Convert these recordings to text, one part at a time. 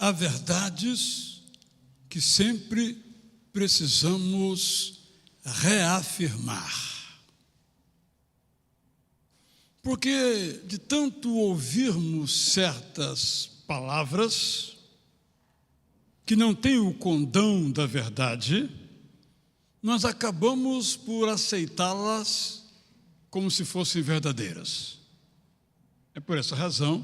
há verdades que sempre precisamos reafirmar. Porque de tanto ouvirmos certas palavras que não têm o condão da verdade, nós acabamos por aceitá-las como se fossem verdadeiras. É por essa razão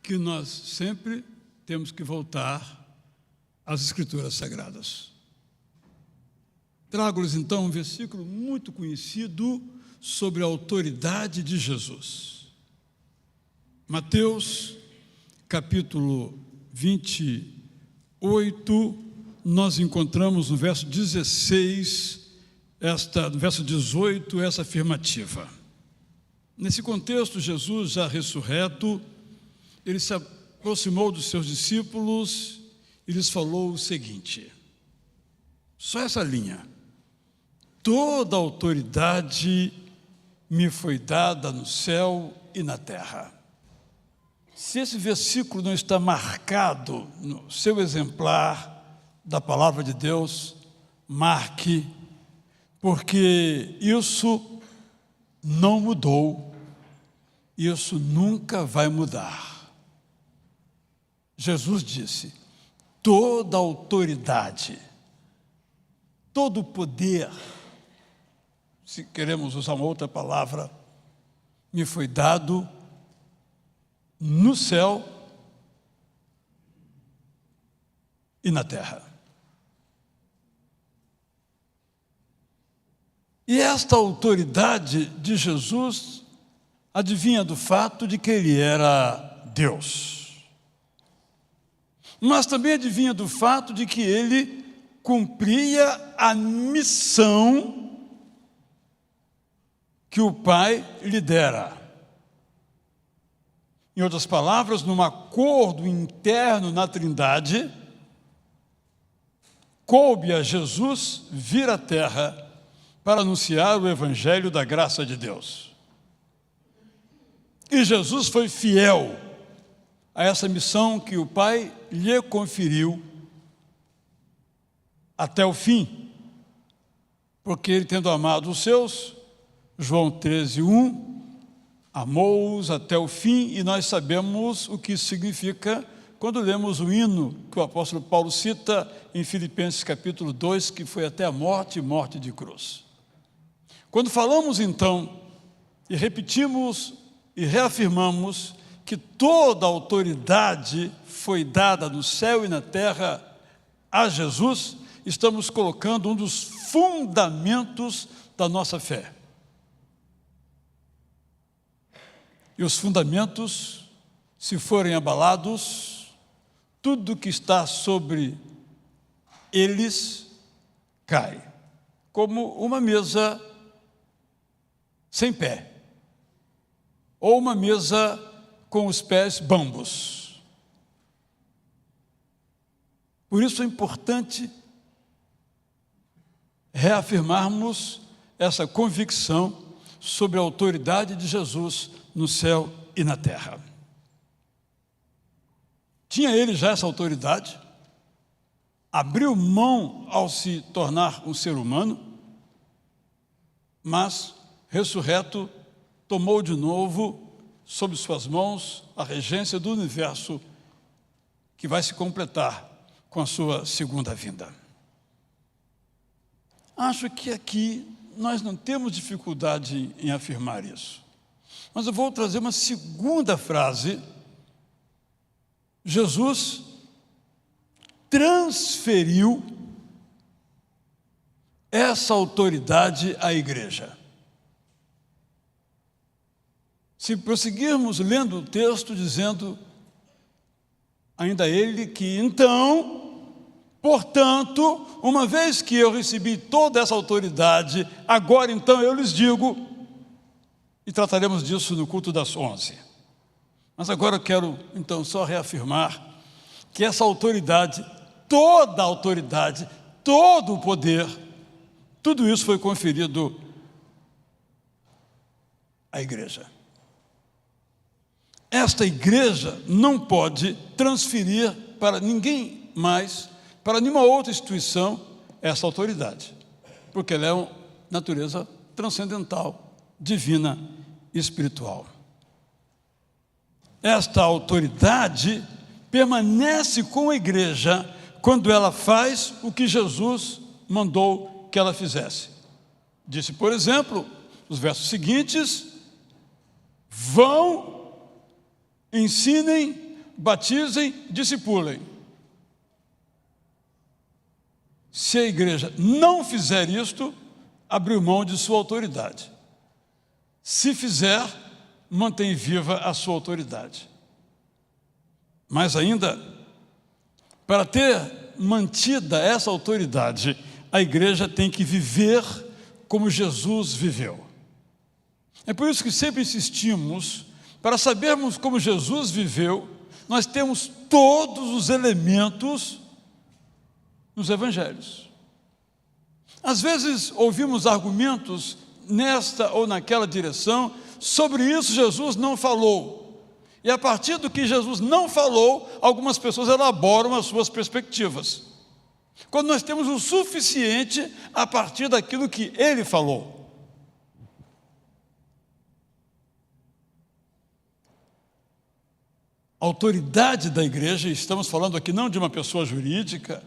que nós sempre temos que voltar às Escrituras Sagradas. Trago-lhes então um versículo muito conhecido sobre a autoridade de Jesus. Mateus, capítulo 28, nós encontramos no verso 16, no verso 18, essa afirmativa. Nesse contexto, Jesus, já ressurreto, ele se aproximou dos seus discípulos e lhes falou o seguinte, só essa linha: toda autoridade me foi dada no céu e na terra. Se esse versículo não está marcado no seu exemplar da palavra de Deus, marque, porque isso não mudou, isso nunca vai mudar. Jesus disse, toda autoridade, todo poder, se queremos usar uma outra palavra, me foi dado no céu e na terra. E esta autoridade de Jesus adivinha do fato de que ele era Deus. Mas também adivinha do fato de que ele cumpria a missão que o Pai lhe dera. Em outras palavras, num acordo interno na Trindade, coube a Jesus vir à terra para anunciar o Evangelho da graça de Deus. E Jesus foi fiel a essa missão que o Pai lhe conferiu até o fim, porque ele, tendo amado os seus, João 13:1, amou-os até o fim, e nós sabemos o que isso significa quando lemos o hino que o apóstolo Paulo cita em Filipenses capítulo 2, que foi até a morte e morte de cruz. Quando falamos então, e repetimos e reafirmamos que toda a autoridade foi dada no céu e na terra a Jesus, estamos colocando um dos fundamentos da nossa fé. E os fundamentos, se forem abalados, tudo que está sobre eles cai, como uma mesa sem pé, ou uma mesa com os pés bambos. Por isso é importante reafirmarmos essa convicção sobre a autoridade de Jesus no céu e na terra. Tinha ele já essa autoridade, abriu mão ao se tornar um ser humano, mas, ressurreto, tomou de novo sob suas mãos a regência do universo que vai se completar com a sua segunda vinda. Acho que aqui nós não temos dificuldade em afirmar isso. Mas eu vou trazer uma segunda frase. Jesus transferiu essa autoridade à igreja. Se prosseguirmos lendo o texto dizendo, ainda ele que então, portanto, uma vez que eu recebi toda essa autoridade, agora então eu lhes digo, e trataremos disso no culto das 11. Mas agora eu quero então só reafirmar que essa autoridade, toda a autoridade, todo o poder, tudo isso foi conferido à igreja. Esta igreja não pode transferir para ninguém mais, para nenhuma outra instituição, essa autoridade, porque ela é uma natureza transcendental, divina e espiritual. Esta autoridade permanece com a igreja quando ela faz o que Jesus mandou que ela fizesse. Disse, por exemplo, nos versos seguintes: vão, ensinem, batizem, discipulem. Se a igreja não fizer isto, abriu mão de sua autoridade. Se fizer, mantém viva a sua autoridade. Mas ainda, para ter mantida essa autoridade, a igreja tem que viver como Jesus viveu. É por isso que sempre insistimos, para sabermos como Jesus viveu, nós temos todos os elementos nos evangelhos. Às vezes ouvimos argumentos nesta ou naquela direção, sobre isso Jesus não falou. E a partir do que Jesus não falou, algumas pessoas elaboram as suas perspectivas. Quando nós temos o suficiente a partir daquilo que ele falou. A autoridade da igreja, estamos falando aqui não de uma pessoa jurídica,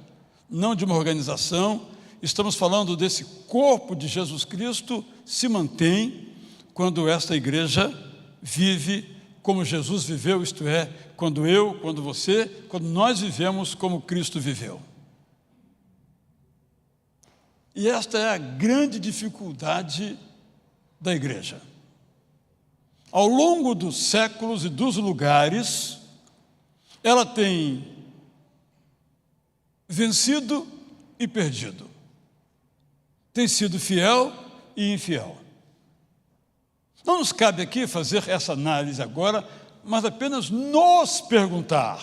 não de uma organização, estamos falando desse corpo de Jesus Cristo, se mantém quando esta igreja vive como Jesus viveu, isto é, quando eu, quando você, quando nós vivemos como Cristo viveu. E esta é a grande dificuldade da igreja. Ao longo dos séculos e dos lugares, ela tem vencido e perdido. Tem sido fiel e infiel. Não nos cabe aqui fazer essa análise agora, mas apenas nos perguntar: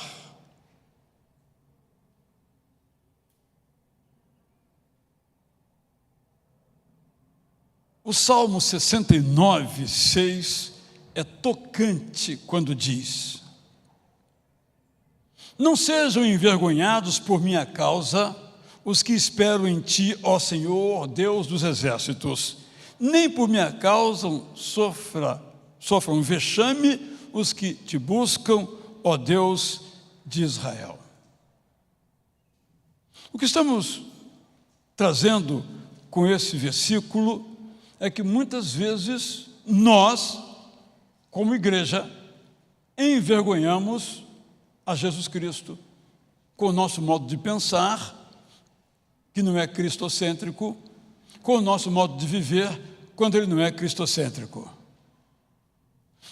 o Salmo 69, 6 é tocante quando diz: não sejam envergonhados por minha causa os que esperam em ti, ó Senhor, Deus dos exércitos. Nem por minha causa sofram vexame os que te buscam, ó Deus de Israel. O que estamos trazendo com esse versículo é que muitas vezes nós, como igreja, envergonhamos a Jesus Cristo com o nosso modo de pensar, que não é cristocêntrico, com o nosso modo de viver, quando ele não é cristocêntrico.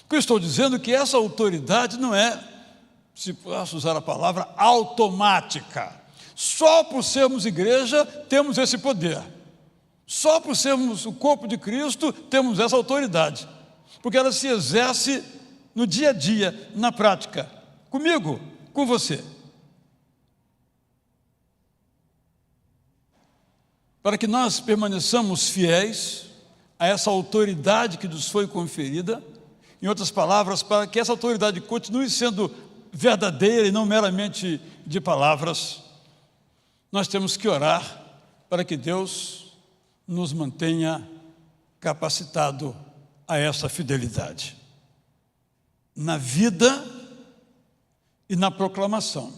O que eu estou dizendo é que essa autoridade não é, se posso usar a palavra, automática. Só por sermos igreja temos esse poder. Só por sermos o corpo de Cristo temos essa autoridade. Porque ela se exerce no dia a dia, na prática. Comigo, com você. Para que nós permaneçamos fiéis a essa autoridade que nos foi conferida, em outras palavras, para que essa autoridade continue sendo verdadeira e não meramente de palavras, nós temos que orar para que Deus nos mantenha capacitado a essa fidelidade, na vida e na proclamação.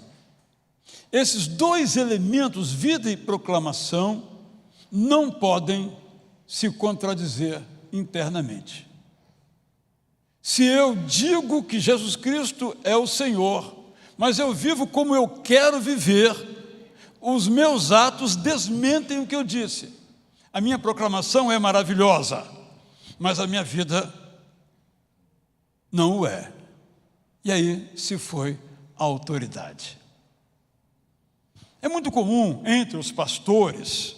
Esses dois elementos, vida e proclamação, não podem se contradizer internamente. Se eu digo que Jesus Cristo é o Senhor, mas eu vivo como eu quero viver, os meus atos desmentem o que eu disse. A minha proclamação é maravilhosa, mas a minha vida não o é. E aí se foi a autoridade. É muito comum entre os pastores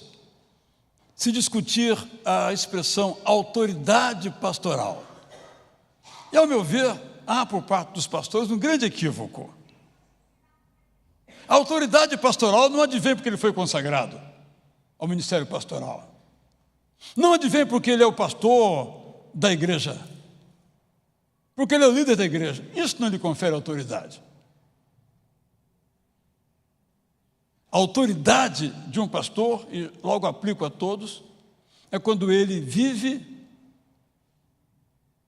se discutir a expressão autoridade pastoral. E, ao meu ver, há por parte dos pastores um grande equívoco. A autoridade pastoral não advém porque ele foi consagrado ao ministério pastoral. Não advém porque ele é o pastor da igreja, porque ele é o líder da igreja. Isso não lhe confere autoridade. A autoridade de um pastor, e logo aplico a todos, é quando ele vive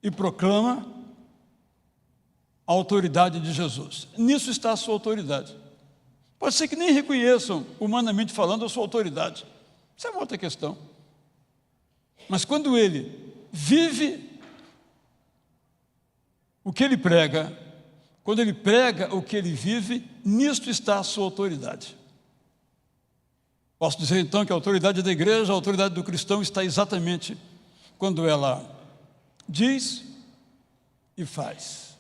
e proclama a autoridade de Jesus. Nisso está a sua autoridade. Pode ser que nem reconheçam, humanamente falando, a sua autoridade. Isso é uma outra questão. Mas quando ele vive o que ele prega, quando ele prega o que ele vive, nisto está a sua autoridade. Posso dizer então que a autoridade da igreja, a autoridade do cristão está exatamente quando ela diz e faz.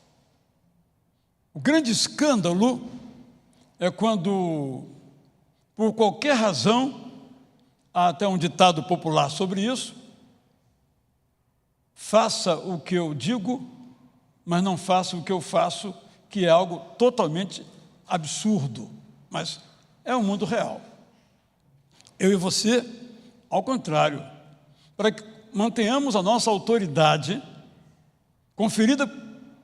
O grande escândalo é quando, por qualquer razão, há até um ditado popular sobre isso: faça o que eu digo, mas não faça o que eu faço, que é algo totalmente absurdo, mas é o mundo real. Eu e você, ao contrário, para que mantenhamos a nossa autoridade conferida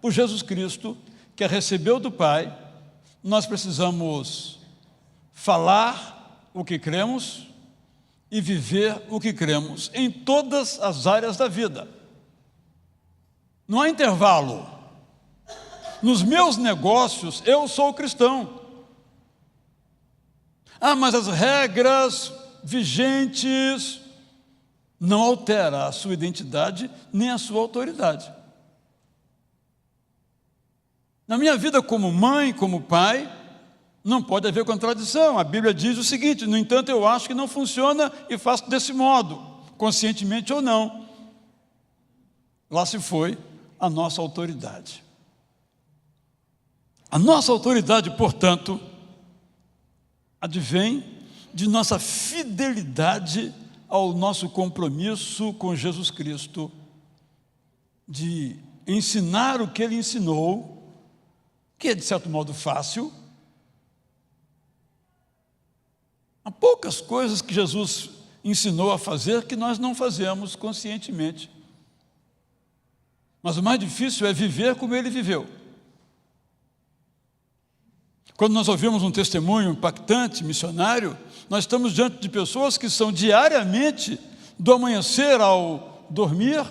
por Jesus Cristo, que a recebeu do Pai, nós precisamos falar o que cremos e viver o que cremos em todas as áreas da vida. Não há intervalo. Nos meus negócios, eu sou cristão. Mas as regras vigentes não alteram a sua identidade nem a sua autoridade. Na minha vida como mãe, como pai, não pode haver contradição. A Bíblia diz o seguinte: no entanto, eu acho que não funciona e faço desse modo, conscientemente ou não. Lá se foi a nossa autoridade. A nossa autoridade, portanto, advém de nossa fidelidade ao nosso compromisso com Jesus Cristo, de ensinar o que Ele ensinou, que é de certo modo fácil. Há poucas coisas que Jesus ensinou a fazer que nós não fazemos conscientemente. Mas o mais difícil é viver como Ele viveu. Quando nós ouvimos um testemunho impactante, missionário, nós estamos diante de pessoas que são diariamente, do amanhecer ao dormir,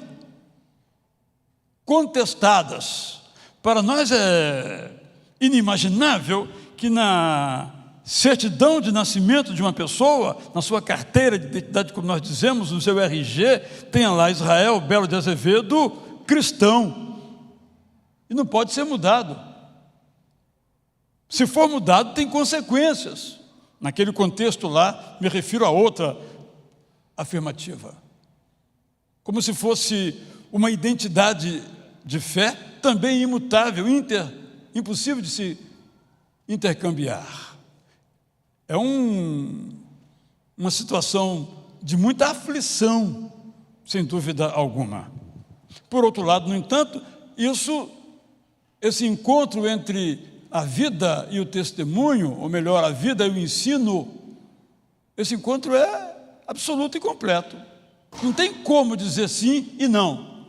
contestadas. Para nós é inimaginável que na certidão de nascimento de uma pessoa, na sua carteira de identidade, como nós dizemos, no seu RG, tenha lá Israel Belo de Azevedo, cristão. E não pode ser mudado. Se for mudado, tem consequências. Naquele contexto lá, me refiro a outra afirmativa. Como se fosse uma identidade de fé também imutável, impossível de se intercambiar. É uma situação de muita aflição, sem dúvida alguma. Por outro lado, no entanto, esse encontro entre a vida e o testemunho, ou melhor, a vida e o ensino, esse encontro é absoluto e completo. Não tem como dizer sim e não.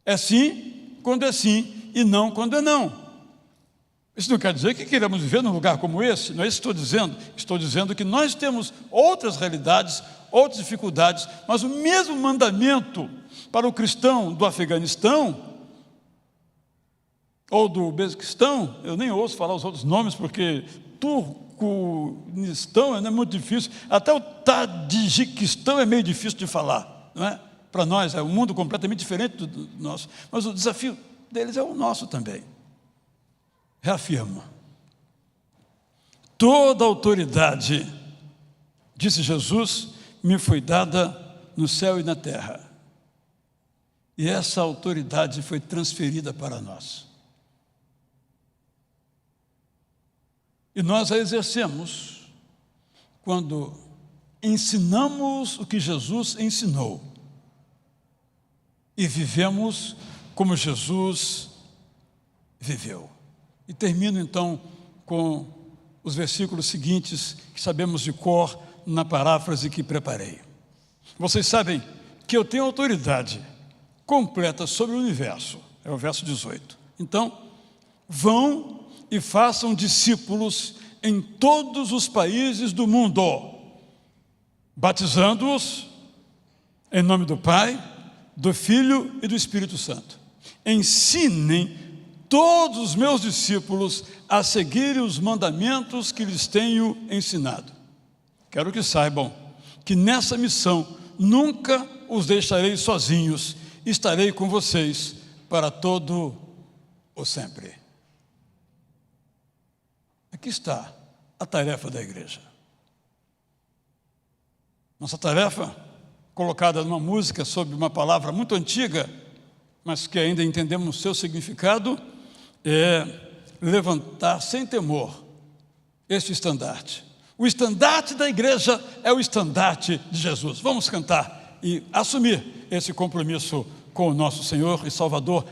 É sim quando é sim e não quando é não. Isso não quer dizer que queremos viver num lugar como esse, não é isso que estou dizendo. Estou dizendo que nós temos outras realidades, outras dificuldades, mas o mesmo mandamento para o cristão do Afeganistão ou do Uzbequistão, eu nem ouço falar os outros nomes, porque Turcomenistão é muito difícil, até o Tajiquistão é meio difícil de falar, não é? Para nós é um mundo completamente diferente do nosso, mas o desafio deles é o nosso também. Reafirmo: toda autoridade, disse Jesus, me foi dada no céu e na terra, e essa autoridade foi transferida para nós. E nós a exercemos quando ensinamos o que Jesus ensinou e vivemos como Jesus viveu. E termino então com os versículos seguintes que sabemos de cor na paráfrase que preparei. Vocês sabem que eu tenho autoridade completa sobre o universo, é o verso 18. Então, vão e façam discípulos em todos os países do mundo, batizando-os em nome do Pai, do Filho e do Espírito Santo. Ensinem todos os meus discípulos a seguirem os mandamentos que lhes tenho ensinado. Quero que saibam que nessa missão nunca os deixarei sozinhos, estarei com vocês para todo o sempre. Aqui está a tarefa da igreja. Nossa tarefa, colocada numa música sobre uma palavra muito antiga, mas que ainda entendemos o seu significado, é levantar sem temor este estandarte. O estandarte da igreja é o estandarte de Jesus. Vamos cantar e assumir esse compromisso com o nosso Senhor e Salvador.